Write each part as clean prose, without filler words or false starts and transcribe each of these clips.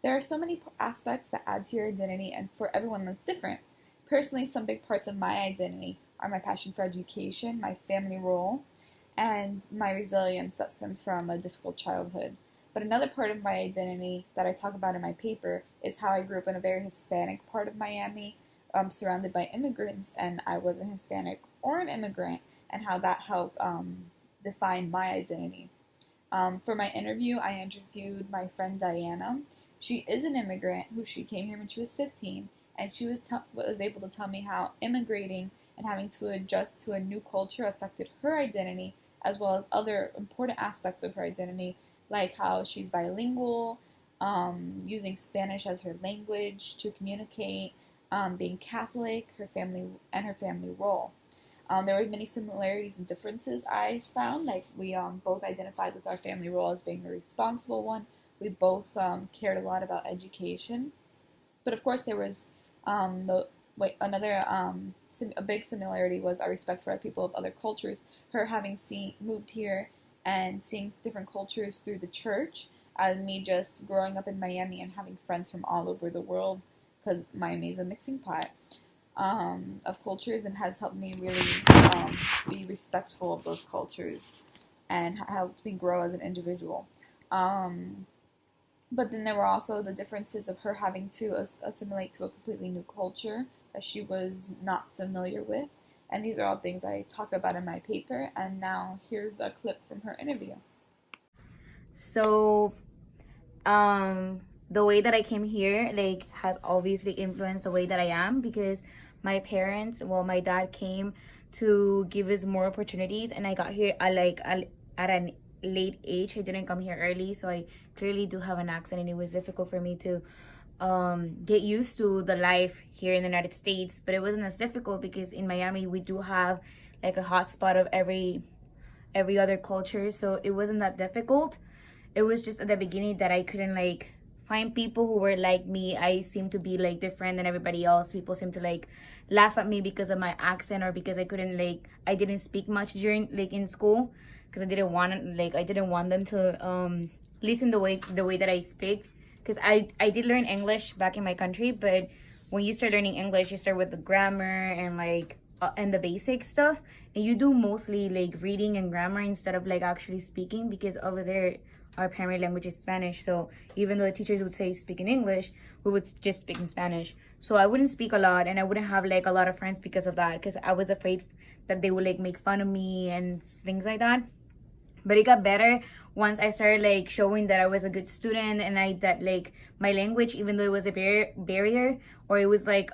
There are so many aspects that add to your identity, and for everyone that's different. Personally, some big parts of my identity are my passion for education, my family role, and my resilience that stems from a difficult childhood. But another part of my identity that I talk about in my paper is how I grew up in a very Hispanic part of Miami, surrounded by immigrants, and I wasn't Hispanic or an immigrant, and how that helped define my identity. For my interview, I interviewed my friend Diana. She is an immigrant who she came here when she was 15, and she was able to tell me how immigrating and having to adjust to a new culture affected her identity, as well as other important aspects of her identity, like how she's bilingual, using Spanish as her language to communicate, being Catholic, her family role. There were many similarities and differences I found. Like we both identified with our family role as being the responsible one. We both cared a lot about education, but of course there was another a big similarity was our respect for people of other cultures. Her having moved here and seeing different cultures through the church, and me just growing up in Miami and having friends from all over the world, because Miami is a mixing pot of cultures, and has helped me really be respectful of those cultures and helped me grow as an individual. But then there were also the differences of her having to assimilate to a completely new culture that she was not familiar with. And these are all things I talk about in my paper. And now here's a clip from her interview. So, the way that I came here, like, has obviously influenced the way that I am, because my dad came to give us more opportunities, and I got here at a late age. I didn't come here early, so I clearly do have an accent, and it was difficult for me to get used to the life here in the United States. But it wasn't as difficult because in Miami we do have like a hotspot of every other culture, so it wasn't that difficult. It was just at the beginning that I couldn't like find people who were like me. I seemed to be like different than everybody else. People seemed to like laugh at me because of my accent, or because I didn't speak much during like in school, because I didn't want them to listen the way that I speak, because I did learn English back in my country. But when you start learning English, you start with the grammar and and the basic stuff, and you do mostly like reading and grammar instead of like actually speaking, because over there our primary language is Spanish. So even though the teachers would say speak in English, we would just speak in Spanish. So I wouldn't speak a lot, and I wouldn't have like a lot of friends because of that, because I was afraid that they would like make fun of me and things like that. But it got better once I started like showing that I was a good student, and that like my language, even though it was a barrier, or it was like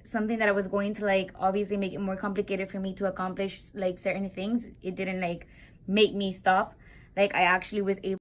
something that I was going to like obviously make it more complicated for me to accomplish like certain things, it didn't like make me stop. Like I actually was able